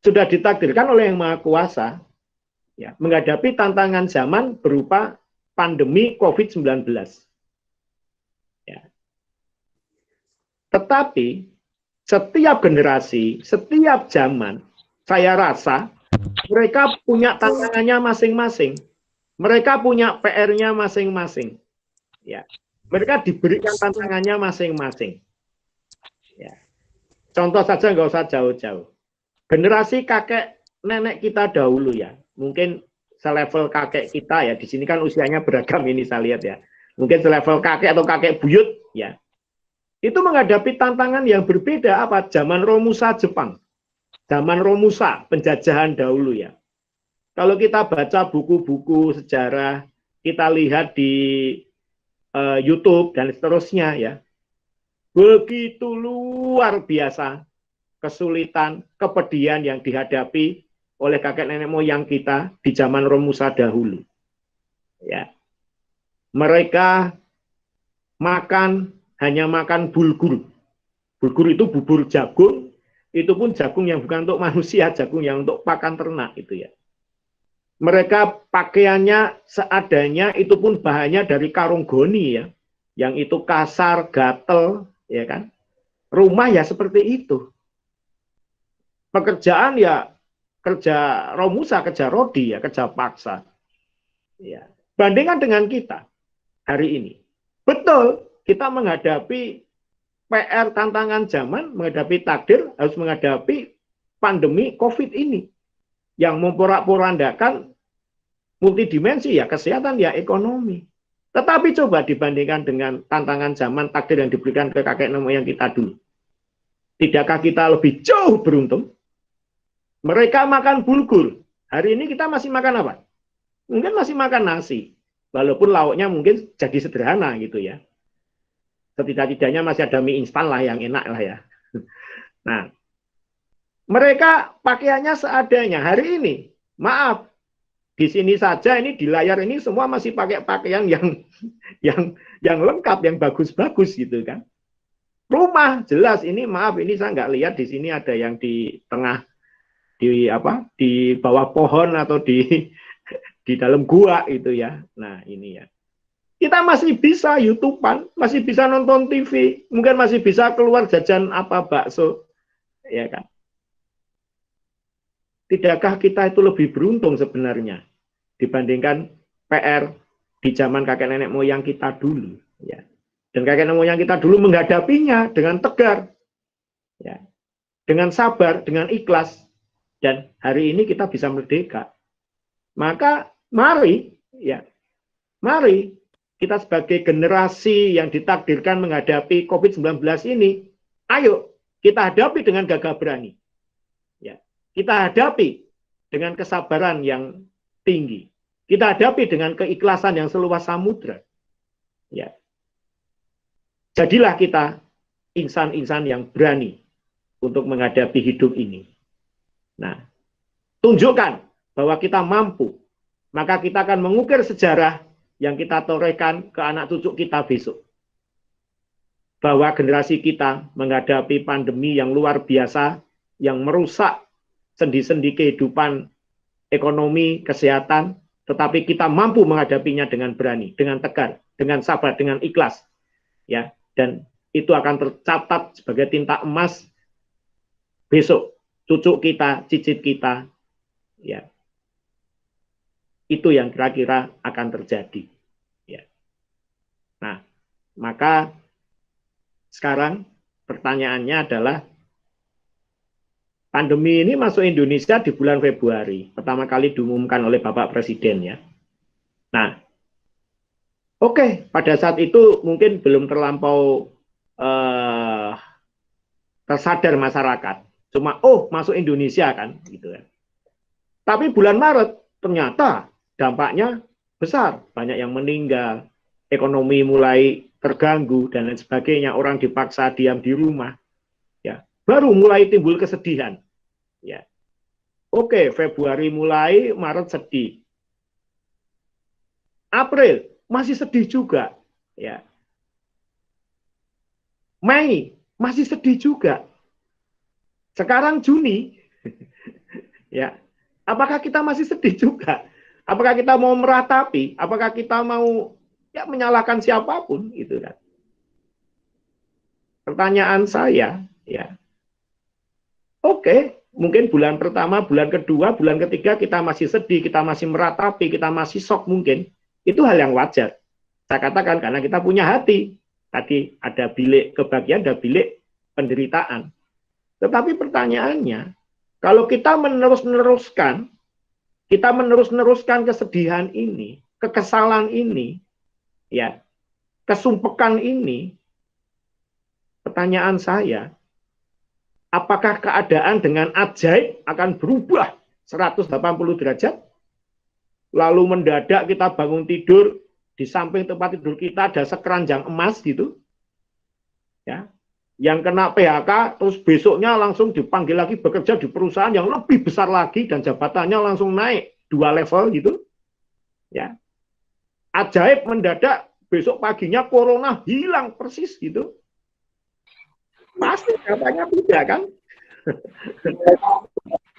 sudah ditakdirkan oleh Yang Maha Kuasa ya, menghadapi tantangan zaman berupa pandemi COVID-19. Ya. Tetapi setiap generasi, setiap zaman, saya rasa mereka punya tantangannya masing-masing. Mereka punya PR-nya masing-masing. Ya. Mereka diberikan tantangannya masing-masing. Ya. Contoh saja, nggak usah jauh-jauh. Generasi kakek nenek kita dahulu ya, mungkin selevel kakek kita ya, di sini kan usianya beragam ini saya lihat ya. Mungkin selevel kakek atau kakek buyut ya. Itu menghadapi tantangan yang berbeda apa? Zaman Romusa Jepang. Zaman Romusa, penjajahan dahulu ya. Kalau kita baca buku-buku sejarah, kita lihat di YouTube dan seterusnya ya. Begitu luar biasa kesulitan, kepedihan yang dihadapi oleh kakek nenek moyang kita di zaman Romusa dahulu. Ya. Mereka hanya makan bulgur. Bulgur itu bubur jagung, itu pun jagung yang bukan untuk manusia, jagung yang untuk pakan ternak itu ya. Mereka pakaiannya seadanya, itu pun bahannya dari karung goni ya, yang itu kasar, gatel, ya kan. Rumah ya seperti itu. Pekerjaan ya kerja Romusa, kerja Rodi ya, kerja paksa. Ya. Bandingkan dengan kita hari ini. Betul, kita menghadapi PR tantangan zaman, menghadapi takdir, harus menghadapi pandemi COVID ini. Yang memporak-porandakan multidimensi ya, kesehatan ya, ekonomi. Tetapi coba dibandingkan dengan tantangan zaman takdir yang diberikan ke kakek nenek moyang kita dulu. Tidakkah kita lebih jauh beruntung? Mereka makan bulgur. Hari ini kita masih makan apa? Mungkin masih makan nasi. Walaupun lauknya mungkin jadi sederhana gitu ya. Setidak-tidaknya masih ada mie instan lah yang enak lah ya. Nah, mereka pakaiannya seadanya. Hari ini, maaf, di sini saja ini di layar ini semua masih pakai pakaian yang lengkap, yang bagus-bagus gitu kan. Rumah jelas ini, maaf, ini saya nggak lihat di sini ada yang di tengah, di bawah pohon atau di dalam gua itu ya. Nah ini ya, kita masih bisa YouTubean, masih bisa nonton TV, mungkin masih bisa keluar jajan apa bakso, ya kan? Tidakkah kita itu lebih beruntung sebenarnya dibandingkan PR di zaman kakek nenek moyang kita dulu, ya? Dan kakek nenek moyang kita dulu menghadapinya dengan tegar, ya, dengan sabar, dengan ikhlas. Dan hari ini kita bisa merdeka. Maka mari kita sebagai generasi yang ditakdirkan menghadapi COVID-19 ini, ayo kita hadapi dengan gagah berani. Ya, kita hadapi dengan kesabaran yang tinggi. Kita hadapi dengan keikhlasan yang seluas samudra. Ya. Jadilah kita insan-insan yang berani untuk menghadapi hidup ini. Nah, tunjukkan bahwa kita mampu, maka kita akan mengukir sejarah yang kita torehkan ke anak cucu kita besok. Bahwa generasi kita menghadapi pandemi yang luar biasa, yang merusak sendi-sendi kehidupan, ekonomi, kesehatan, tetapi kita mampu menghadapinya dengan berani, dengan tegar, dengan sabar, dengan ikhlas. Ya, dan itu akan tercatat sebagai tinta emas besok cucu kita, cicit kita, ya. Itu yang kira-kira akan terjadi. Ya. Nah, maka sekarang pertanyaannya adalah, pandemi ini masuk Indonesia di bulan Februari, pertama kali diumumkan oleh Bapak Presiden ya. Nah, oke, pada saat itu mungkin belum terlampau tersadar masyarakat. Cuma, masuk Indonesia kan, gitu kan. Tapi bulan Maret ternyata dampaknya besar, banyak yang meninggal, ekonomi mulai terganggu dan lain sebagainya, orang dipaksa diam di rumah. Ya, baru mulai timbul kesedihan. Ya. Oke, Februari mulai, Maret sedih. April masih sedih juga, ya. Mei masih sedih juga. Sekarang Juni ya. Apakah kita masih sedih juga? Apakah kita mau meratapi? Apakah kita mau ya menyalahkan siapapun gitu kan? Pertanyaan saya, ya, oke, mungkin bulan pertama, bulan kedua, bulan ketiga kita masih sedih, kita masih meratapi, kita masih shock mungkin. Itu hal yang wajar. Saya katakan karena kita punya hati. Tadi ada bilik kebahagiaan, ada bilik penderitaan. Tetapi pertanyaannya, kalau kita menerus-neruskan kesedihan ini, kekesalan ini, ya, kesumpekan ini, pertanyaan saya, apakah keadaan dengan ajaib akan berubah 180 derajat? Lalu mendadak kita bangun tidur, di samping tempat tidur kita ada sekeranjang emas gitu, ya, yang kena PHK, terus besoknya langsung dipanggil lagi bekerja di perusahaan yang lebih besar lagi dan jabatannya langsung naik 2 level gitu, ya. Ajaib mendadak besok paginya corona hilang persis gitu. Pasti katanya tidak kan?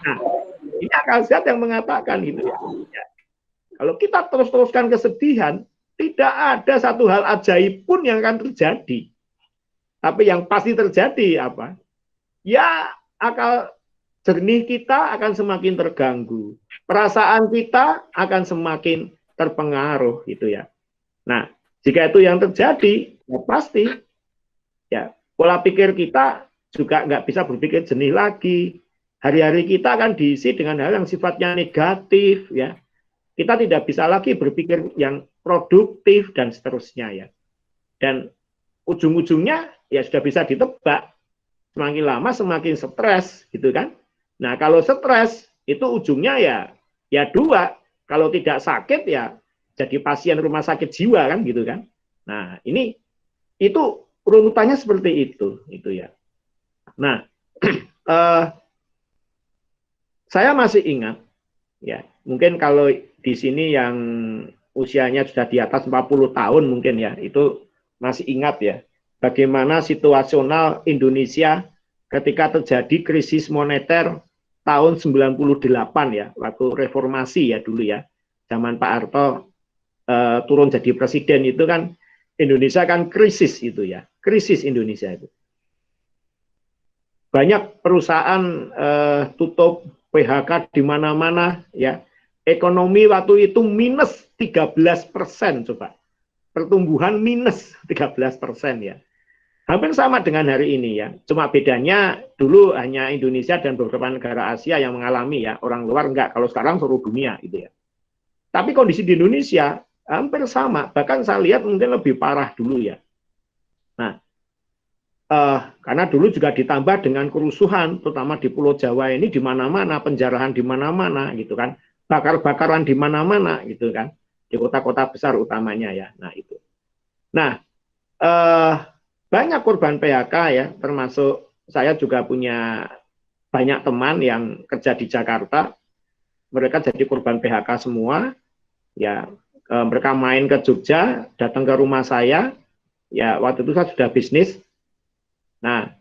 Nah, ini akal sehat yang mengatakan itu ya. Kalau kita terus-teruskan kesedihan, tidak ada satu hal ajaib pun yang akan terjadi. Tapi yang pasti terjadi apa? Ya, akal jernih kita akan semakin terganggu. Perasaan kita akan semakin terpengaruh gitu ya. Nah, jika itu yang terjadi, ya pasti ya pola pikir kita juga nggak bisa berpikir jernih lagi. Hari-hari kita akan diisi dengan hal yang sifatnya negatif ya. Kita tidak bisa lagi berpikir yang produktif dan seterusnya ya. Dan ujung-ujungnya ya sudah bisa ditebak. Semakin lama semakin stres gitu kan. Nah, kalau stres itu ujungnya ya 2. Kalau tidak sakit ya jadi pasien rumah sakit jiwa kan gitu kan. Nah, itu runutannya seperti itu ya. Nah, saya masih ingat ya, mungkin kalau di sini yang usianya sudah di atas 40 tahun mungkin ya, itu masih ingat ya, bagaimana situasional Indonesia ketika terjadi krisis moneter tahun 98 ya, waktu reformasi ya dulu ya, zaman Pak Harto turun jadi presiden itu kan, Indonesia kan krisis itu ya, krisis Indonesia itu. Banyak perusahaan tutup, PHK di mana-mana ya. Ekonomi waktu itu minus 13% coba. Pertumbuhan minus 13% ya. Hampir sama dengan hari ini ya. Cuma bedanya dulu hanya Indonesia dan beberapa negara Asia yang mengalami ya. Orang luar enggak. Kalau sekarang seluruh dunia gitu ya. Tapi kondisi di Indonesia hampir sama. Bahkan saya lihat mungkin lebih parah dulu ya. Nah, karena dulu juga ditambah dengan kerusuhan, terutama di Pulau Jawa ini di mana-mana, penjarahan di mana-mana gitu kan, bakar-bakaran di mana-mana gitu kan, di kota-kota besar utamanya ya. Nah itu. Nah, banyak korban PHK ya, termasuk saya juga punya banyak teman yang kerja di Jakarta, mereka jadi korban PHK semua, ya. Mereka main ke Jogja, datang ke rumah saya, ya waktu itu saya sudah bisnis. Nah,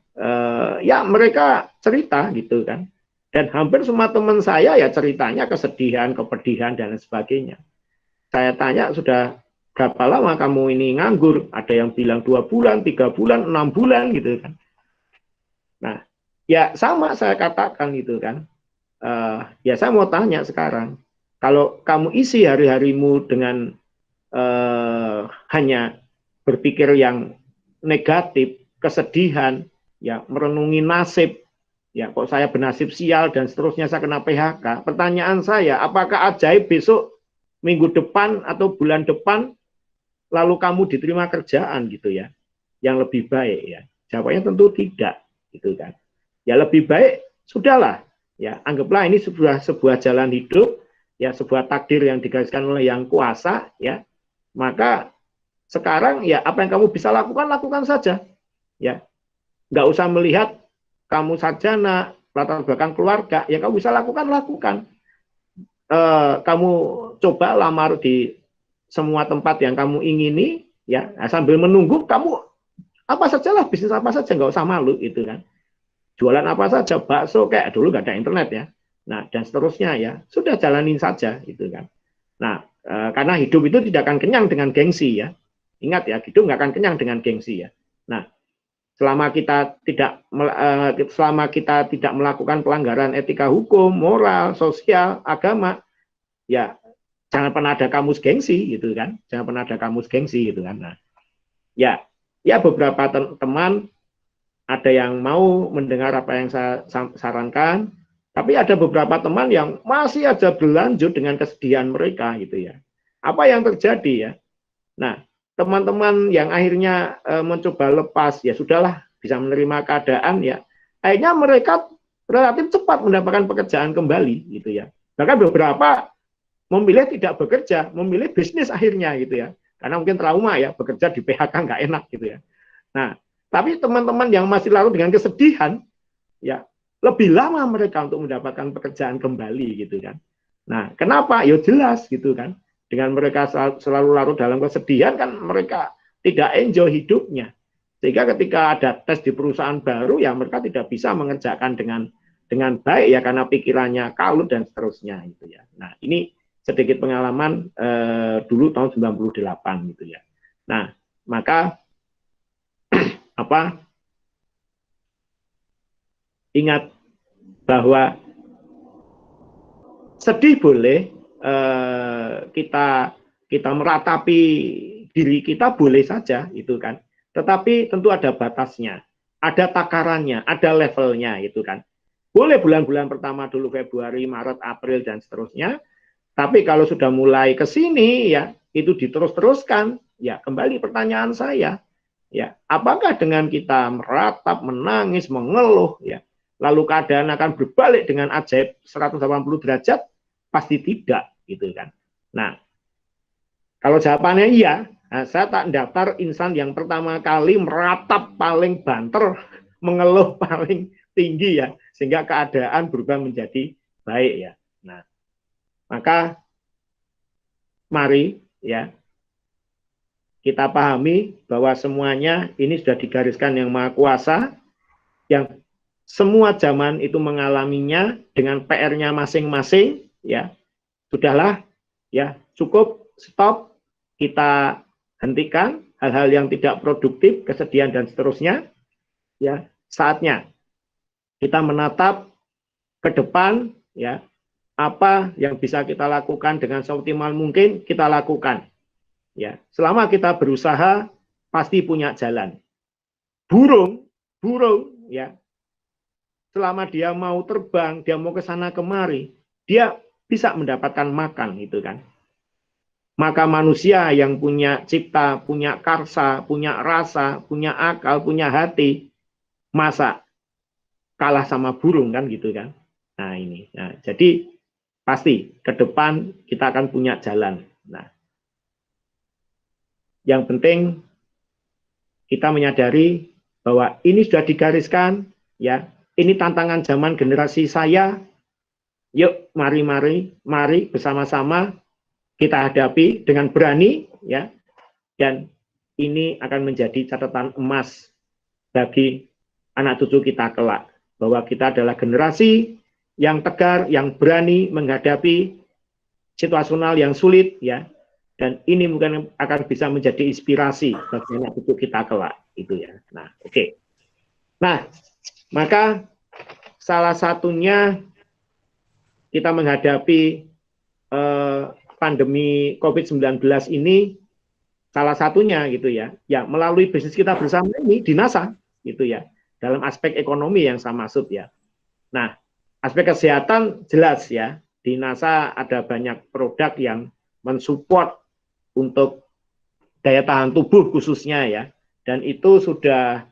ya mereka cerita gitu kan. Dan hampir semua teman saya ya ceritanya kesedihan, kepedihan, dan sebagainya. Saya tanya, sudah berapa lama kamu ini nganggur? Ada yang bilang 2 bulan, 3 bulan, 6 bulan gitu kan. Nah, ya sama saya katakan gitu kan. Ya saya mau tanya sekarang. Kalau kamu isi hari-harimu dengan hanya berpikir yang negatif, kesedihan, ya merenungi nasib, ya kok saya bernasib sial dan seterusnya saya kena PHK. Pertanyaan saya, apakah ajaib besok minggu depan atau bulan depan lalu kamu diterima kerjaan gitu ya, yang lebih baik ya? Jawabannya tentu tidak, gitu kan. Ya lebih baik sudahlah, ya anggaplah ini sebuah jalan hidup, ya sebuah takdir yang digariskan oleh yang kuasa, ya. Maka sekarang ya apa yang kamu bisa lakukan, lakukan saja. Ya, nggak usah melihat kamu sarjana, latar belakang keluarga, ya kamu bisa lakukan. Kamu coba lamar di semua tempat yang kamu ingini, ya sambil menunggu kamu apa sajalah, bisnis apa saja, nggak usah malu itu kan. Jualan apa saja, bakso kayak dulu nggak ada internet ya. Nah, dan seterusnya ya, sudah jalanin saja gitu kan. Nah, karena hidup itu tidak akan kenyang dengan gengsi ya. Ingat ya, hidup nggak akan kenyang dengan gengsi ya. Nah, selama kita tidak melakukan pelanggaran etika hukum, moral, sosial, agama, ya jangan pernah ada kamus gengsi gitu kan. Jangan pernah ada kamus gengsi gitu kan. Nah, ya beberapa teman ada yang mau mendengar apa yang saya sarankan, tapi ada beberapa teman yang masih aja berlanjut dengan kesedihan mereka gitu ya. Apa yang terjadi ya? Nah, teman-teman yang akhirnya mencoba lepas, ya sudahlah, bisa menerima keadaan ya. Akhirnya mereka relatif cepat mendapatkan pekerjaan kembali gitu ya. Bahkan beberapa memilih tidak bekerja, memilih bisnis akhirnya gitu ya. Karena mungkin trauma ya, bekerja di PHK nggak enak gitu ya. Nah, tapi teman-teman yang masih larut dengan kesedihan, ya lebih lama mereka untuk mendapatkan pekerjaan kembali gitu kan. Nah, kenapa? Ya jelas gitu kan. Dengan mereka selalu larut dalam kesedihan kan mereka tidak enjoy hidupnya. Sehingga ketika ada tes di perusahaan baru ya mereka tidak bisa mengerjakan dengan baik ya karena pikirannya kalut dan seterusnya gitu ya. Nah, ini sedikit pengalaman dulu tahun 98 gitu ya. Nah, maka ingat bahwa sedih boleh, kita meratapi diri kita boleh saja itu kan, tetapi tentu ada batasnya, ada takarannya, ada levelnya itu kan. Boleh bulan-bulan pertama dulu, Februari, Maret, April dan seterusnya, tapi kalau sudah mulai ke sini ya itu diterus-teruskan. Ya kembali pertanyaan saya, ya apakah dengan kita meratap, menangis, mengeluh ya lalu keadaan akan berbalik dengan ajaib 180 derajat? Pasti tidak gitu kan. Nah, kalau jawabannya iya, nah, saya tak daftar insan yang pertama kali meratap paling banter, mengeluh paling tinggi ya, sehingga keadaan berubah menjadi baik ya. Nah, maka mari ya kita pahami bahwa semuanya ini sudah digariskan yang Maha Kuasa, yang semua zaman itu mengalaminya dengan PR-nya masing-masing ya. Sudahlah ya, cukup, stop, kita hentikan hal-hal yang tidak produktif, kesedihan dan seterusnya ya. Saatnya kita menatap ke depan ya, apa yang bisa kita lakukan dengan seoptimal mungkin kita lakukan ya. Selama kita berusaha pasti punya jalan. Burung ya, selama dia mau terbang, dia mau ke sana kemari, dia bisa mendapatkan makan gitu kan. Maka manusia yang punya cipta, punya karsa, punya rasa, punya akal, punya hati, masa kalah sama burung kan gitu kan. Nah ini, nah, jadi pasti ke depan kita akan punya jalan. Nah, yang penting kita menyadari bahwa ini sudah digariskan, ya. Ini tantangan zaman generasi saya. Yuk, mari bersama-sama kita hadapi dengan berani, ya. Dan ini akan menjadi catatan emas bagi anak cucu kita kelak, bahwa kita adalah generasi yang tegar, yang berani menghadapi situasional yang sulit, ya. Dan ini mungkin akan bisa menjadi inspirasi bagi anak cucu kita kelak, itu ya. Nah, oke. Nah, maka salah satunya kita menghadapi pandemi COVID-19 ini, salah satunya gitu ya, ya melalui bisnis kita bersama ini di NASA gitu ya, dalam aspek ekonomi yang saya maksud ya. Nah, aspek kesehatan jelas ya, di NASA ada banyak produk yang mensupport untuk daya tahan tubuh khususnya ya, dan itu sudah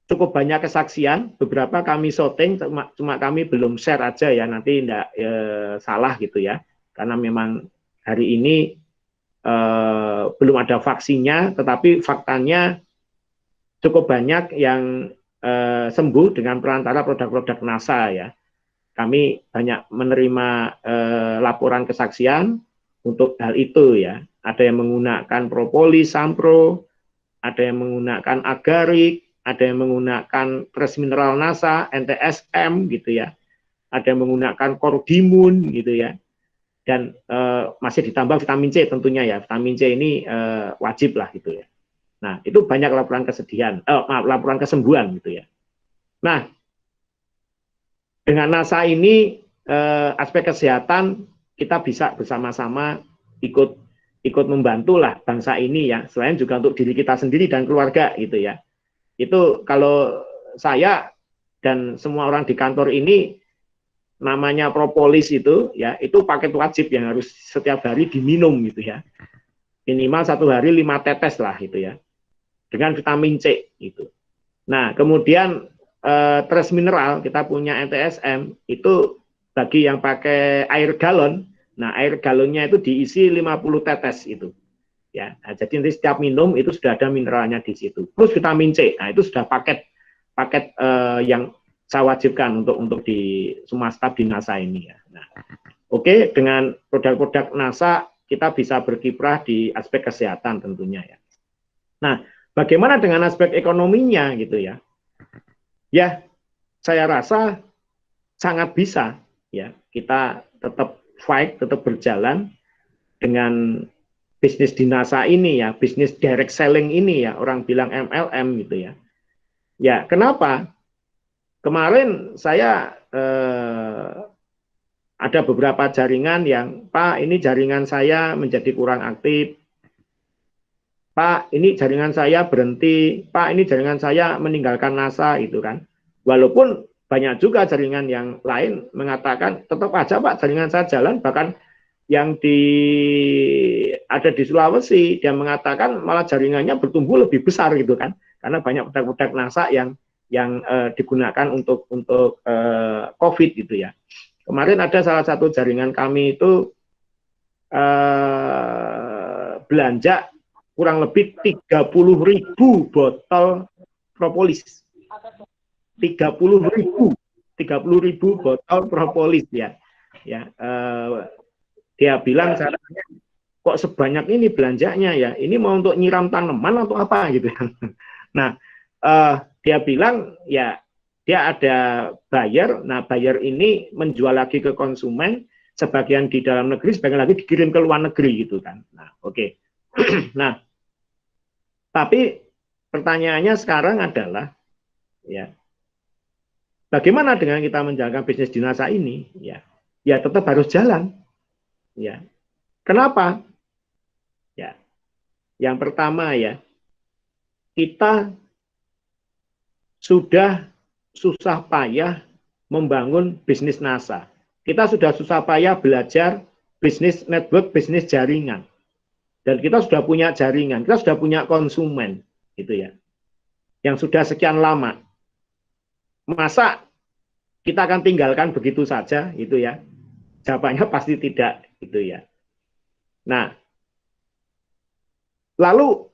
cukup banyak kesaksian, beberapa kami shooting, cuma kami belum share aja ya, nanti tidak salah gitu ya, karena memang hari ini belum ada vaksinnya, tetapi faktanya cukup banyak yang sembuh dengan perantara produk-produk NASA ya. Kami banyak menerima laporan kesaksian untuk hal itu ya. Ada yang menggunakan propolis, sampro, ada yang menggunakan agarik, ada yang menggunakan trace mineral NASA, NTSM gitu ya. ada yang menggunakan kordimun gitu ya, dan masih ditambah vitamin C tentunya ya. Vitamin C ini wajib lah gitu ya. Nah, itu banyak laporan kesedihan, laporan kesembuhan gitu ya. Nah, dengan NASA ini aspek kesehatan kita bisa bersama-sama ikut membantu lah bangsa ini ya. Selain juga untuk diri kita sendiri dan keluarga gitu ya. Itu kalau saya dan semua orang di kantor ini namanya propolis itu ya, itu paket wajib yang harus setiap hari diminum gitu ya. Minimal 1 hari 5 tetes lah gitu ya. Dengan vitamin C gitu. Nah, kemudian trace mineral kita punya NTSM itu bagi yang pakai air galon. Nah, air galonnya itu diisi 50 tetes itu. Ya, nah, jadi nanti setiap minum itu sudah ada mineralnya di situ. Plus vitamin C. Nah, itu sudah paket yang saya wajibkan untuk di semua staf di NASA ini ya. Nah, oke, dengan produk-produk NASA kita bisa berkiprah di aspek kesehatan tentunya ya. Nah, bagaimana dengan aspek ekonominya gitu ya? Ya, saya rasa sangat bisa ya kita tetap fight, tetap berjalan dengan bisnis di NASA ini ya, bisnis direct selling ini ya, orang bilang MLM gitu ya. Ya, kenapa? Kemarin saya ada beberapa jaringan yang, Pak, ini jaringan saya menjadi kurang aktif. Pak, ini jaringan saya berhenti. Pak, ini jaringan saya meninggalkan NASA itu kan. Walaupun banyak juga jaringan yang lain mengatakan tetap aja Pak jaringan saya jalan, bahkan yang ada di Sulawesi dia mengatakan malah jaringannya bertumbuh lebih besar gitu kan. Karena banyak produk-produk NASA yang digunakan untuk COVID gitu ya. Kemarin ada salah satu jaringan kami itu belanja kurang lebih 30.000 botol propolis. 30.000 botol propolis ya. Ya, dia bilang caranya kok sebanyak ini belanjanya ya. Ini mau untuk nyiram tanaman atau apa gitu. Nah, dia bilang ya dia ada buyer. Nah, buyer ini menjual lagi ke konsumen, sebagian di dalam negeri, sebagian lagi dikirim ke luar negeri gitu kan. Nah, oke. Nah, tapi pertanyaannya sekarang adalah ya bagaimana dengan kita menjalankan bisnis di NASA ini? Ya, ya tetap harus jalan. Ya, kenapa? Ya, yang pertama ya kita sudah susah payah membangun bisnis NASA. Kita sudah susah payah belajar bisnis network, bisnis jaringan. Dan kita sudah punya jaringan, kita sudah punya konsumen, gitu ya. Yang sudah sekian lama. Masa kita akan tinggalkan begitu saja, gitu ya? Jawabannya pasti tidak, gitu ya. Nah, lalu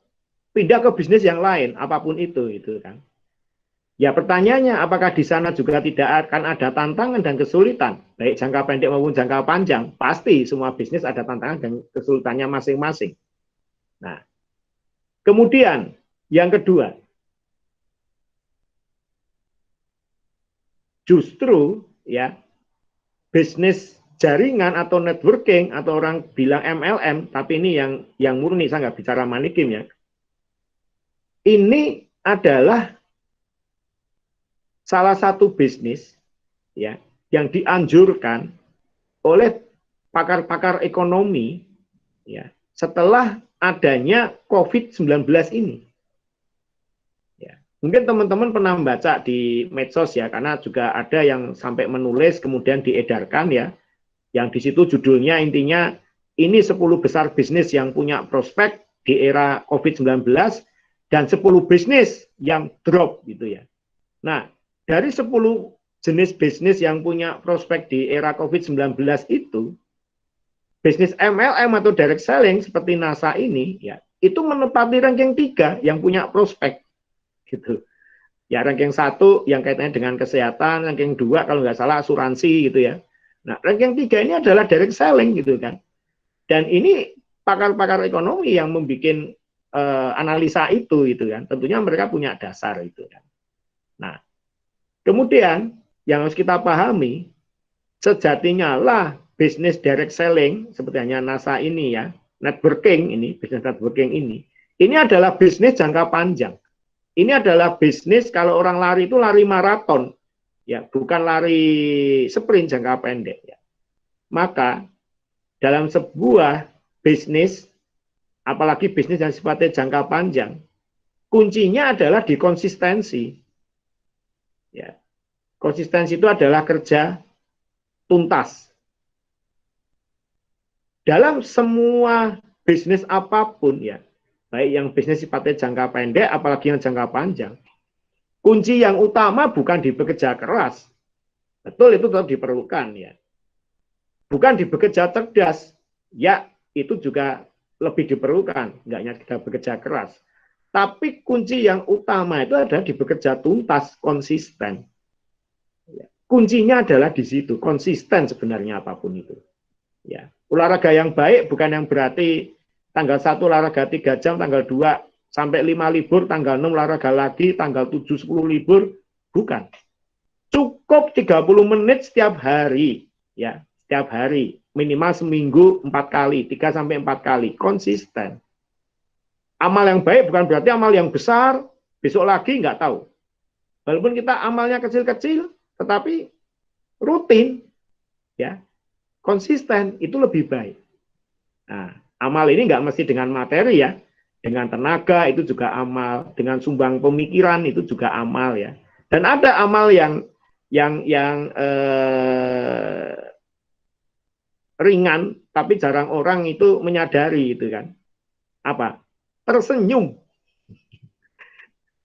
pindah ke bisnis yang lain, apapun itu kan. Ya pertanyaannya, apakah di sana juga tidak akan ada tantangan dan kesulitan, baik jangka pendek maupun jangka panjang? Pasti semua bisnis ada tantangan dan kesulitannya masing-masing. Nah, kemudian yang kedua, justru ya bisnis jaringan atau networking atau orang bilang MLM, tapi ini yang murni, saya nggak bicara money game ya. Ini adalah salah satu bisnis ya yang dianjurkan oleh pakar-pakar ekonomi ya setelah adanya COVID-19 ini. Ya, mungkin teman-teman pernah membaca di medsos ya, karena juga ada yang sampai menulis kemudian diedarkan ya, yang di situ judulnya intinya ini 10 besar bisnis yang punya prospek di era COVID-19 dan 10 bisnis yang drop gitu ya. Nah, dari 10 jenis bisnis yang punya prospek di era COVID-19 itu, bisnis MLM atau direct selling seperti NASA ini, ya itu menempati ranking 3 yang punya prospek, gitu. Ya ranking 1 yang kaitannya dengan kesehatan, ranking 2 kalau nggak salah asuransi gitu ya. Nah ranking 3 ini adalah direct selling gitu kan. Dan ini pakar-pakar ekonomi yang membuat analisa itu gitu kan. Tentunya mereka punya dasar itu kan. Nah kemudian yang harus kita pahami, sejatinya lah bisnis direct selling seperti hanya NASA ini ya, networking ini, bisnis networking ini adalah bisnis jangka panjang. Ini adalah bisnis kalau orang lari itu lari maraton, ya, bukan lari sprint jangka pendek. Ya. Maka dalam sebuah bisnis, apalagi bisnis yang sifatnya jangka panjang, kuncinya adalah di konsistensi. Ya. Konsistensi itu adalah kerja tuntas. Dalam semua bisnis apapun ya, baik yang bisnis sifatnya jangka pendek, apalagi yang jangka panjang, kunci yang utama bukan di bekerja keras. Betul, itu tetap diperlukan ya. Bukan di bekerja cerdas, ya itu juga lebih diperlukan, nggak hanya kita bekerja keras. Tapi kunci yang utama itu adalah di bekerja tuntas, konsisten. Kuncinya adalah di situ, konsisten sebenarnya apapun itu. Ya, olahraga yang baik bukan yang berarti tanggal 1 olahraga 3 jam, tanggal 2 sampai 5 libur, tanggal 6 olahraga lagi, tanggal 7 10 libur, bukan. Cukup 30 menit setiap hari, ya, setiap hari, minimal seminggu 4 kali, 3 sampai 4 kali, konsisten. Amal yang baik bukan berarti amal yang besar, besok lagi nggak tahu. Walaupun kita amalnya kecil-kecil, tetapi rutin, ya, konsisten, itu lebih baik. Nah, amal ini nggak mesti dengan materi ya, dengan tenaga itu juga amal, dengan sumbang pemikiran itu juga amal ya. Dan ada amal yang ringan, tapi jarang orang itu menyadari itu kan. Apa? Tersenyum.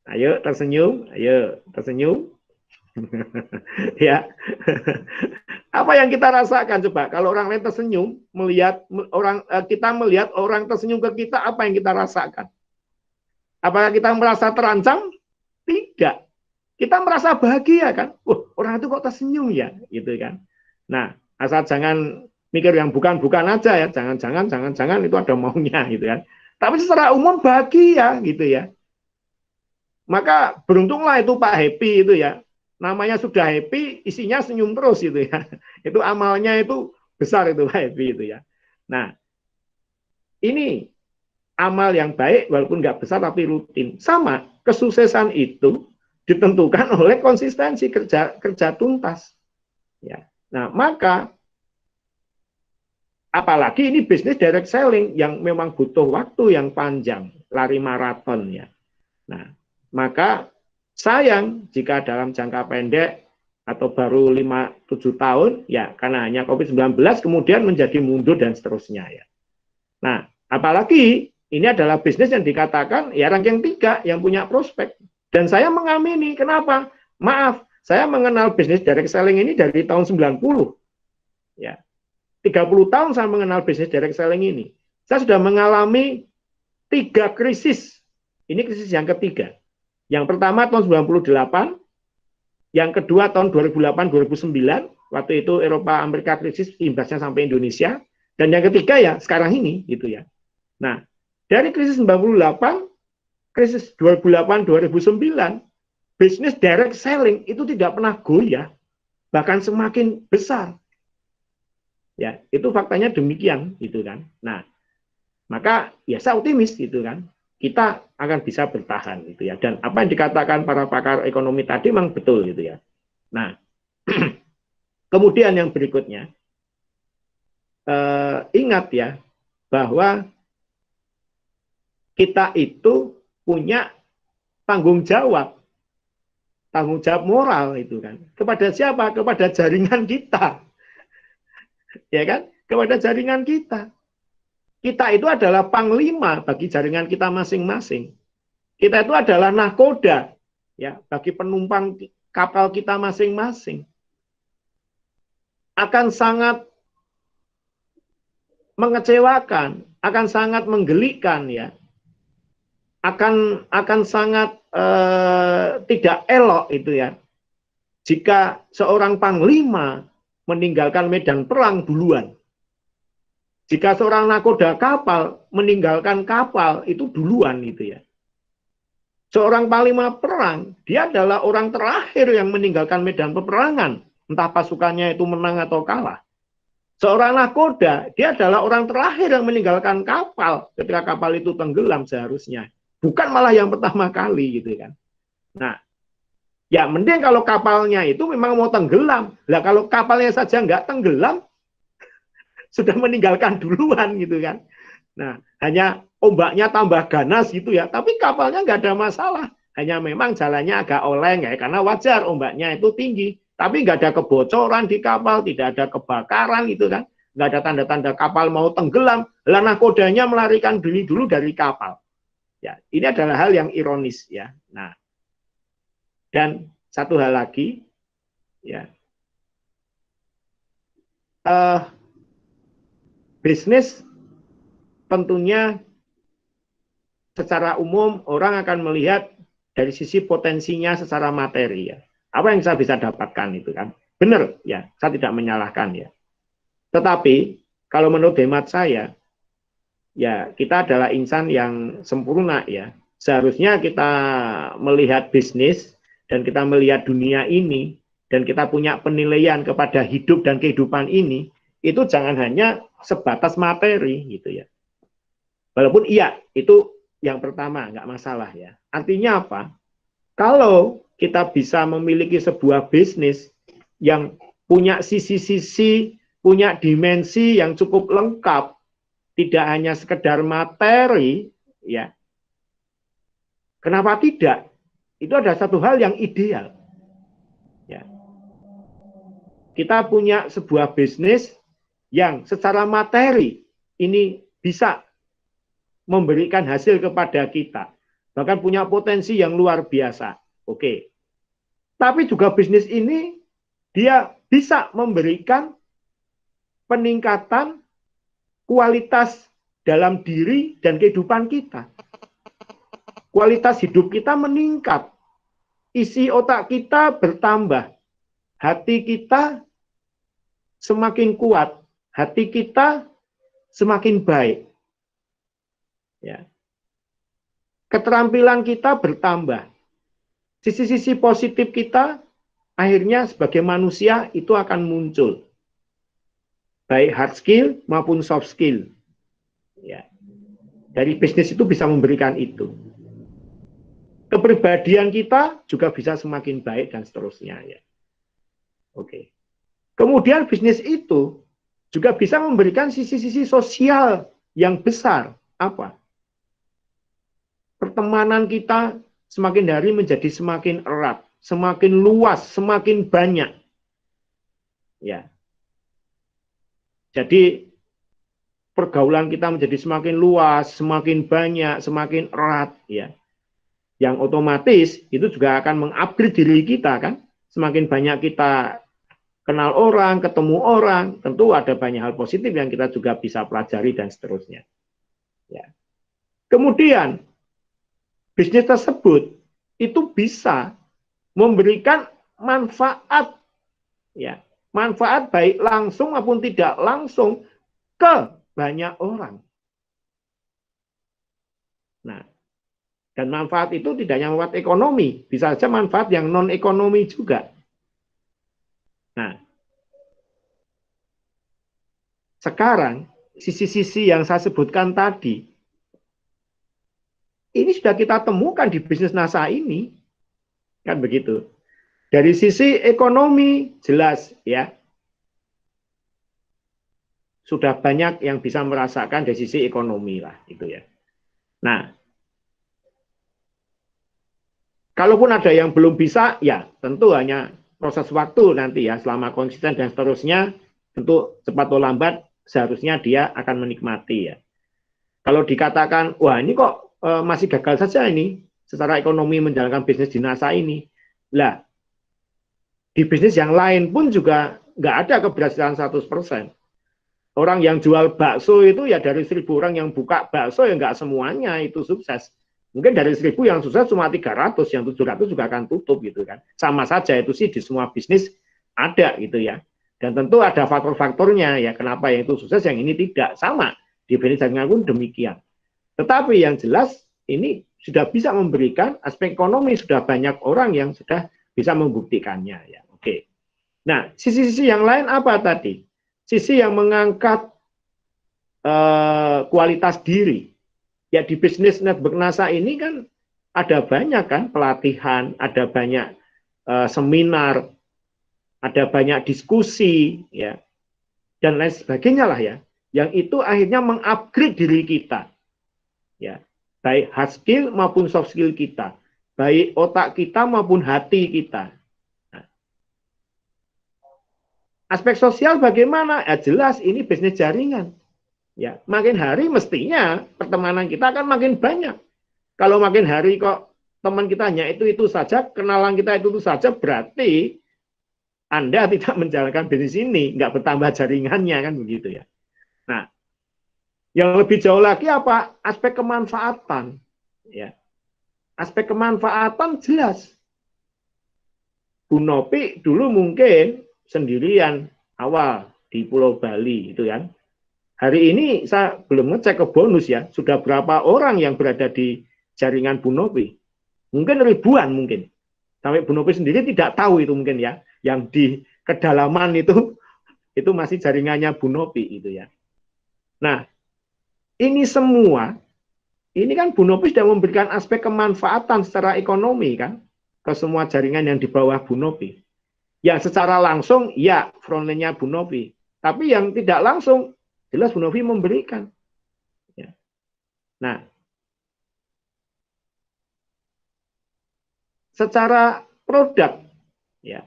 Ayo tersenyum. Ya. Apa yang kita rasakan coba kalau orang lain tersenyum, kita melihat orang tersenyum ke kita, apa yang kita rasakan? Apakah kita merasa terancam? Tidak. Kita merasa bahagia kan? Orang itu kok tersenyum ya, gitu kan. Nah, asal jangan mikir yang bukan-bukan aja ya, jangan itu ada maunya gitu kan. Tapi secara umum bahagia gitu ya. Maka beruntunglah itu Pak Happy itu ya. Namanya sudah happy, isinya senyum terus gitu ya. Itu amalnya itu besar itu Pak Happy itu ya. Nah, ini amal yang baik walaupun nggak besar tapi rutin. Sama, kesuksesan itu ditentukan oleh konsistensi kerja tuntas. Ya. Nah, maka apalagi ini bisnis direct selling yang memang butuh waktu yang panjang, lari maraton ya. Nah, maka sayang jika dalam jangka pendek atau baru 5-7 tahun, ya karena hanya COVID-19 kemudian menjadi mundur dan seterusnya ya. Nah, apalagi ini adalah bisnis yang dikatakan ya ranking 3 yang punya prospek. Dan saya mengamini, kenapa? Maaf, saya mengenal bisnis direct selling ini dari tahun 90. Ya. 30 tahun saya mengenal bisnis direct selling ini. Saya sudah mengalami 3 krisis. Ini krisis yang ketiga. Yang pertama tahun 98, yang kedua tahun 2008-2009, waktu itu Eropa Amerika krisis, imbasnya sampai Indonesia, dan yang ketiga ya sekarang ini gitu ya. Nah, dari krisis 98, krisis 2008-2009, bisnis direct selling itu tidak pernah goyah, bahkan semakin besar. Ya, itu faktanya demikian gitu kan. Nah, maka ya saya optimis gitu kan. Kita akan bisa bertahan gitu ya. Dan apa yang dikatakan para pakar ekonomi tadi memang betul gitu ya. Nah, kemudian yang berikutnya, ingat ya bahwa kita itu punya tanggung jawab moral itu kan. Kepada siapa? Kepada jaringan kita, ya kan? Kepada jaringan kita. Kita itu adalah panglima bagi jaringan kita masing-masing. Kita itu adalah nahkoda ya bagi penumpang kapal kita masing-masing. Akan sangat mengecewakan, akan sangat menggelikan ya. Akan sangat tidak elok itu ya. Jika seorang panglima meninggalkan medan perang duluan. Jika seorang nakoda kapal meninggalkan kapal itu duluan gitu ya. Seorang panglima perang, dia adalah orang terakhir yang meninggalkan medan peperangan entah pasukannya itu menang atau kalah. Seorang nahkoda, dia adalah orang terakhir yang meninggalkan kapal ketika kapal itu tenggelam seharusnya. Bukan malah yang pertama kali gitu kan. Nah, ya mending kalau kapalnya itu memang mau tenggelam. Lah kalau kapalnya saja nggak tenggelam, sudah meninggalkan duluan gitu kan. Nah, hanya ombaknya tambah ganas gitu ya, tapi kapalnya nggak ada masalah. Hanya memang jalannya agak oleng ya, karena wajar ombaknya itu tinggi. Tapi nggak ada kebocoran di kapal, tidak ada kebakaran gitu kan. Nggak ada tanda-tanda kapal mau tenggelam. Lah nahkodanya melarikan diri dulu dari kapal. Ya, ini adalah hal yang ironis ya. Nah, dan satu hal lagi, ya, bisnis tentunya secara umum orang akan melihat dari sisi potensinya secara materi ya. Apa yang saya bisa dapatkan itu kan. Benar ya, saya tidak menyalahkan ya. Tetapi kalau menurut hemat saya, ya kita adalah insan yang sempurna ya. Seharusnya kita melihat bisnis dan kita melihat dunia ini dan kita punya penilaian kepada hidup dan kehidupan ini, itu jangan hanya sebatas materi gitu ya. Walaupun iya, itu yang pertama, nggak masalah ya. Artinya apa? Kalau kita bisa memiliki sebuah bisnis yang punya sisi-sisi, punya dimensi yang cukup lengkap, tidak hanya sekedar materi, ya. Kenapa tidak? Itu adalah satu hal yang ideal. Ya. Kita punya sebuah bisnis yang secara materi ini bisa memberikan hasil kepada kita. Bahkan punya potensi yang luar biasa. Oke. Tapi juga bisnis ini dia bisa memberikan peningkatan kualitas dalam diri dan kehidupan kita. Kualitas hidup kita meningkat. Isi otak kita bertambah. Hati kita semakin kuat. Hati kita semakin baik. Ya. Keterampilan kita bertambah. Sisi-sisi positif kita akhirnya sebagai manusia itu akan muncul. Baik hard skill maupun soft skill. Ya. Dari bisnis itu bisa memberikan itu. Kepribadian kita juga bisa semakin baik dan seterusnya. Ya. Oke. Kemudian bisnis itu juga bisa memberikan sisi-sisi sosial yang besar. Apa? Pertemanan kita semakin hari menjadi semakin erat, semakin luas, semakin banyak. Ya. Jadi pergaulan kita menjadi semakin luas, semakin banyak, semakin erat, ya. Yang otomatis itu juga akan mengupgrade diri kita kan. Semakin banyak kita kenal orang, ketemu orang, tentu ada banyak hal positif yang kita juga bisa pelajari dan seterusnya. Ya. Kemudian bisnis tersebut itu bisa memberikan manfaat, ya, manfaat baik langsung maupun tidak langsung ke banyak orang. Nah, dan manfaat itu tidak hanya manfaat ekonomi, bisa saja manfaat yang non ekonomi juga. Nah, sekarang sisi-sisi yang saya sebutkan tadi ini sudah kita temukan di bisnis NASA ini, kan begitu. Dari sisi ekonomi jelas ya, sudah banyak yang bisa merasakan dari sisi ekonomi lah, itu ya. Nah, kalaupun ada yang belum bisa, ya tentu hanya proses waktu nanti ya, selama konsisten dan seterusnya, tentu cepat atau lambat seharusnya dia akan menikmati ya. Kalau dikatakan, wah ini kok masih gagal saja ini secara ekonomi menjalankan bisnis di NASA ini. Lah, di bisnis yang lain pun juga nggak ada keberhasilan 100%. Orang yang jual bakso itu ya dari 1.000 orang yang buka bakso ya nggak semuanya itu sukses. Mungkin dari 1.000 yang sukses cuma 300, yang 700 juga akan tutup gitu kan. Sama saja itu sih di semua bisnis ada gitu ya. Dan tentu ada faktor-faktornya ya kenapa yang itu sukses yang ini tidak. Sama di bisnis jaringan pun demikian. Tetapi yang jelas ini sudah bisa memberikan aspek ekonomi, sudah banyak orang yang sudah bisa membuktikannya ya. Oke. Nah, sisi-sisi yang lain apa tadi? Sisi yang mengangkat kualitas diri. Ya di bisnis network NASA ini kan ada banyak kan pelatihan, ada banyak seminar, ada banyak diskusi, ya dan lain sebagainya lah ya. Yang itu akhirnya mengupgrade diri kita, ya baik hard skill maupun soft skill kita, baik otak kita maupun hati kita. Nah, aspek sosial bagaimana? Ya jelas ini bisnis jaringan. Ya, makin hari mestinya pertemanan kita akan makin banyak. Kalau makin hari kok teman kita hanya itu saja, kenalan kita itu saja, berarti Anda tidak menjalankan bisnis ini, nggak bertambah jaringannya kan begitu ya. Nah, yang lebih jauh lagi apa? Aspek kemanfaatan. Ya, aspek kemanfaatan jelas. Bu Nopi dulu mungkin sendirian awal di Pulau Bali itu kan. Hari ini saya belum ngecek ke bonus ya, sudah berapa orang yang berada di jaringan Bu Nopi? Mungkin ribuan mungkin. Sampai Bu Nopi sendiri tidak tahu itu mungkin ya. Yang di kedalaman itu masih jaringannya Bu Nopi itu ya. Nah, ini semua, ini kan Bu Nopi sudah memberikan aspek kemanfaatan secara ekonomi kan ke semua jaringan yang di bawah Bu Nopi. Yang secara langsung ya frontline-nya Bu Nopi. Tapi yang tidak langsung jelas Bu Novi memberikan. Ya. Nah, secara produk, ya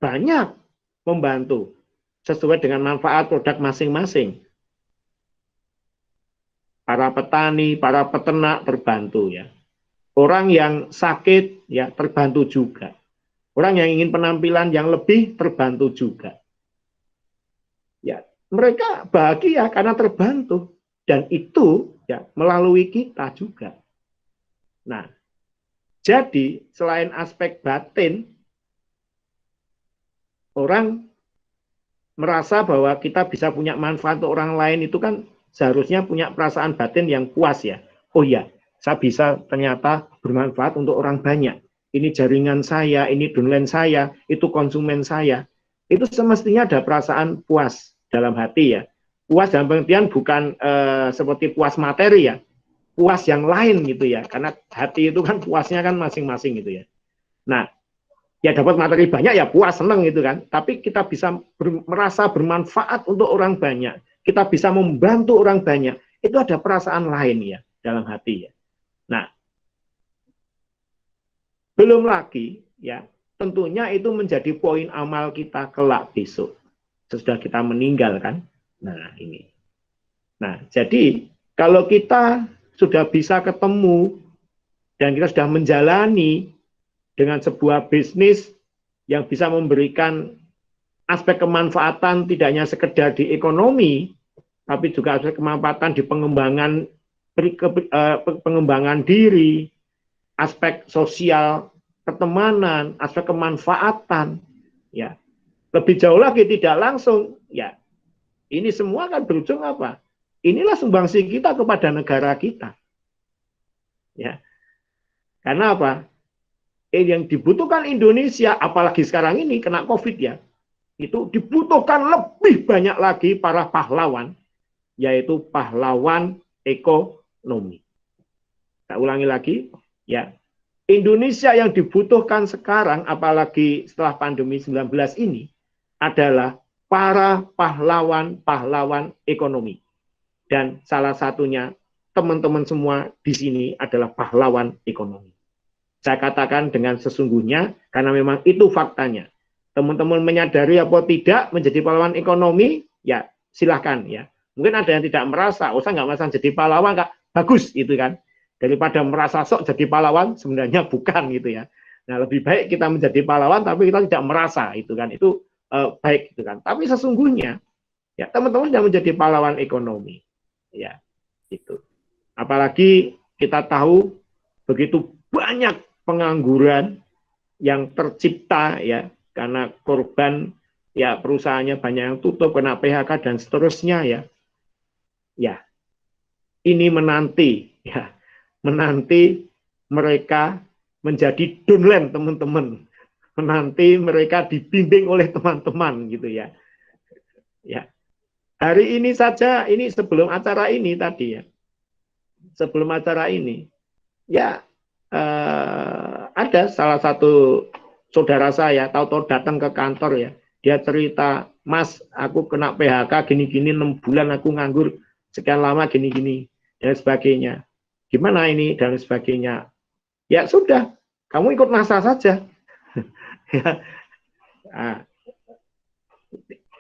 banyak membantu sesuai dengan manfaat produk masing-masing. Para petani, para peternak terbantu ya. Orang yang sakit ya terbantu juga. Orang yang ingin penampilan yang lebih terbantu juga. Ya, mereka bahagia karena terbantu dan itu ya melalui kita juga. Nah, jadi selain aspek batin, orang merasa bahwa kita bisa punya manfaat untuk orang lain itu kan seharusnya punya perasaan batin yang puas ya. Oh ya, saya bisa ternyata bermanfaat untuk orang banyak. Ini jaringan saya, ini downline saya, itu konsumen saya. Itu semestinya ada perasaan puas dalam hati ya. Puas dalam pengertian bukan seperti puas materi ya, puas yang lain gitu ya. Karena hati itu kan puasnya kan masing-masing gitu ya. Nah, ya dapat materi banyak ya puas, seneng gitu kan. Tapi kita bisa merasa bermanfaat untuk orang banyak. Kita bisa membantu orang banyak. Itu ada perasaan lain ya dalam hati ya. Nah, belum lagi ya, tentunya itu menjadi poin amal kita kelak besok. Sesudah kita meninggal kan. Nah, ini. Nah, jadi kalau kita sudah bisa ketemu dan kita sudah menjalani dengan sebuah bisnis yang bisa memberikan aspek kemanfaatan tidak hanya sekedar di ekonomi, tapi juga aspek kemanfaatan di pengembangan diri, aspek sosial, pertemanan, aspek kemanfaatan, ya. Lebih jauh lagi tidak langsung, ya. Ini semua kan berujung apa? Inilah sumbangsi kita kepada negara kita. Ya. Karena apa? Yang dibutuhkan Indonesia, apalagi sekarang ini kena COVID ya, itu dibutuhkan lebih banyak lagi para pahlawan, yaitu pahlawan ekonomi. Saya ulangi lagi, ya. Indonesia yang dibutuhkan sekarang, apalagi setelah pandemi 19 ini, adalah para pahlawan-pahlawan ekonomi. Dan salah satunya, teman-teman semua di sini adalah pahlawan ekonomi. Saya katakan dengan sesungguhnya, karena memang itu faktanya. Teman-teman menyadari apa tidak menjadi pahlawan ekonomi, ya silahkan ya. Mungkin ada yang tidak merasa, oh saya nggak merasa jadi pahlawan, Kak. Bagus itu kan. Daripada merasa sok jadi pahlawan, sebenarnya bukan gitu ya. Nah lebih baik kita menjadi pahlawan, tapi kita tidak merasa itu kan. Itu baik gitu kan. Tapi sesungguhnya, ya teman-teman sudah menjadi pahlawan ekonomi. Ya, itu. Apalagi kita tahu begitu banyak pengangguran yang tercipta ya karena korban ya perusahaannya banyak yang tutup kena PHK dan seterusnya ya. Ya, ini menanti mereka menjadi downline teman-teman. menanti mereka dibimbing oleh teman-teman gitu ya. Ya. Hari ini saja, ini sebelum acara ini tadi ya. Sebelum acara ini, ya ada salah satu saudara saya tahu-tahu datang ke kantor ya. Dia cerita, Mas, aku kena PHK gini-gini 6 bulan aku nganggur sekian lama gini-gini dan sebagainya. Gimana ini dan sebagainya. Ya sudah, kamu ikut NASA saja. Ya. Nah,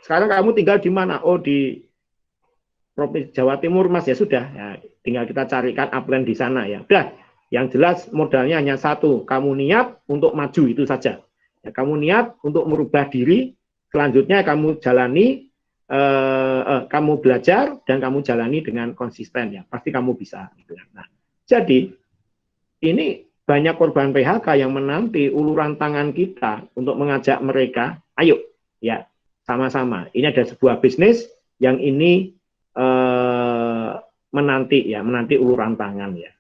sekarang kamu tinggal di mana? Oh, di Provinsi Jawa Timur, Mas. Ya sudah, ya, tinggal kita carikan upline di sana ya. Udah, yang jelas modalnya hanya satu, kamu niat untuk maju itu saja. Ya, kamu niat untuk merubah diri, selanjutnya kamu jalani, kamu belajar dan kamu jalani dengan konsisten ya. Pasti kamu bisa. Gitu. Nah, jadi ini banyak korban PHK yang menanti uluran tangan kita untuk mengajak mereka, ayo ya sama-sama. Ini ada sebuah bisnis yang ini menanti uluran tangan ya.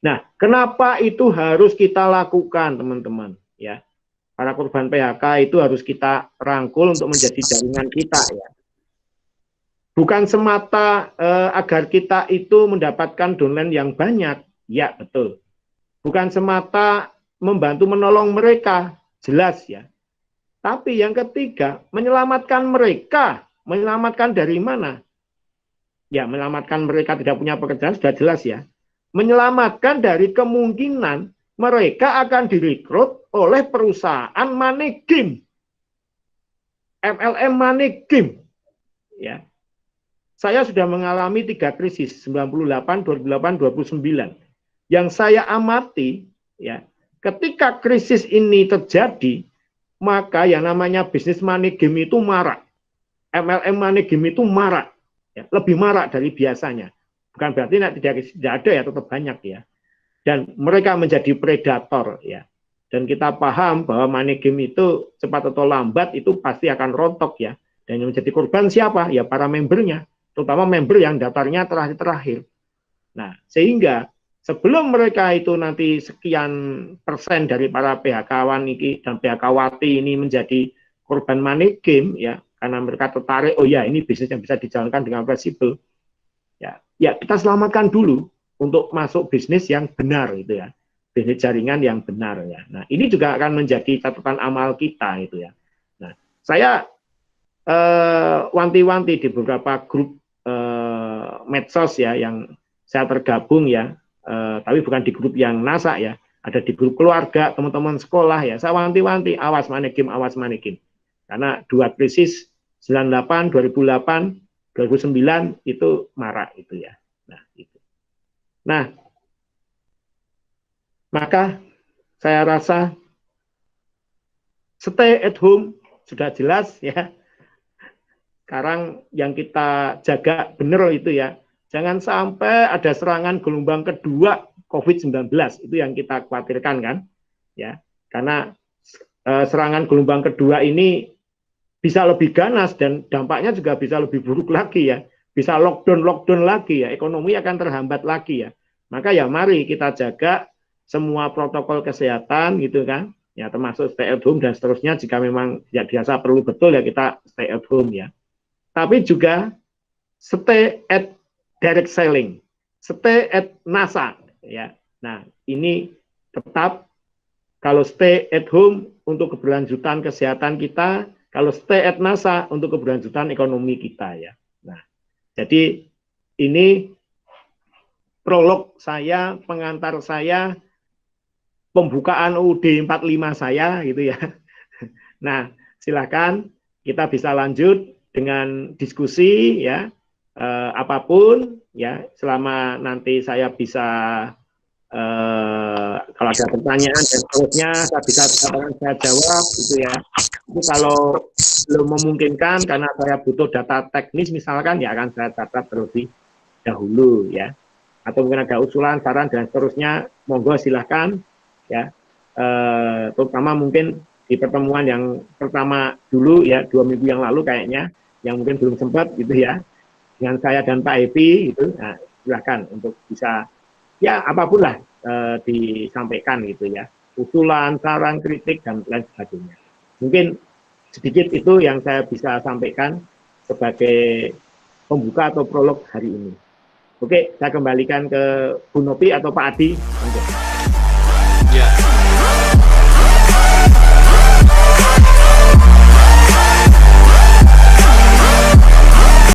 Nah, kenapa itu harus kita lakukan, teman-teman? Ya, para korban PHK itu harus kita rangkul untuk menjadi jaringan kita ya. Bukan semata agar kita itu mendapatkan downline yang banyak, ya betul. Bukan semata membantu menolong mereka, jelas ya. Tapi yang ketiga, menyelamatkan mereka. Menyelamatkan dari mana? Ya, menyelamatkan mereka tidak punya pekerjaan sudah jelas ya. Menyelamatkan dari kemungkinan mereka akan direkrut oleh perusahaan money game. MLM money game. Ya. Saya sudah mengalami 3 krisis, 98, 2008, 2009. Yang saya amati, ya, ketika krisis ini terjadi, maka yang namanya bisnis money game itu marak. MLM money game itu marak. Ya, lebih marak dari biasanya. Bukan berarti tidak ada ya, tetap banyak ya. Dan mereka menjadi predator ya. Dan kita paham bahwa money game itu cepat atau lambat itu pasti akan rontok ya. Dan yang menjadi korban siapa? Ya para membernya. Terutama member yang daftarnya terakhir-terakhir. Nah, sehingga sebelum mereka itu nanti sekian persen dari para PHK-wan ini dan PHK-wati ini menjadi korban money game ya, karena mereka tertarik, oh ya ini bisnis yang bisa dijalankan dengan fleksibel. Ya, kita selamatkan dulu untuk masuk bisnis yang benar gitu ya. Bisnis jaringan yang benar ya. Nah, ini juga akan menjadi catatan amal kita itu ya. Nah, saya wanti-wanti di beberapa grup medsos ya yang saya tergabung ya, tapi bukan di grup yang NASA ya, ada di grup keluarga, teman-teman sekolah ya, saya wanti-wanti, awas money game, karena 2 krisis 98, 2008, 2009 itu marak itu ya. Nah, itu. Nah, maka saya rasa stay at home sudah jelas ya. Sekarang yang kita jaga benar itu ya, jangan sampai ada serangan gelombang kedua COVID-19, itu yang kita khawatirkan kan, ya, karena serangan gelombang kedua ini bisa lebih ganas dan dampaknya juga bisa lebih buruk lagi ya, bisa lockdown lagi ya, ekonomi akan terhambat lagi ya, maka ya mari kita jaga semua protokol kesehatan gitu kan, ya termasuk stay at home dan seterusnya jika memang tidak dirasa perlu betul ya kita stay at home ya. Tapi juga stay at direct selling, stay at NASA ya. Nah, ini tetap kalau stay at home untuk keberlanjutan kesehatan kita, kalau stay at NASA untuk keberlanjutan ekonomi kita ya. Nah, jadi ini prolog saya, pengantar saya, pembukaan UUD 45 saya gitu ya. Nah, silakan kita bisa lanjut dengan diskusi ya, apapun ya, selama nanti saya bisa kalau ada pertanyaan dan seterusnya saya bisa saya jawab gitu ya. Itu kalau belum memungkinkan karena saya butuh data teknis misalkan ya akan saya catat terlebih dahulu ya. Atau mungkin ada usulan, saran dan seterusnya, monggo silahkan ya. Terutama mungkin di pertemuan yang pertama dulu ya 2 minggu yang lalu kayaknya yang mungkin belum sempat gitu ya dengan saya dan Pak Epi gitu, nah, silakan untuk bisa ya apapun lah disampaikan gitu ya. usulan, saran, kritik, dan lain sebagainya. Mungkin sedikit itu yang saya bisa sampaikan sebagai pembuka atau prolog hari ini. Oke, saya kembalikan ke Bu Nopi atau Pak Adi.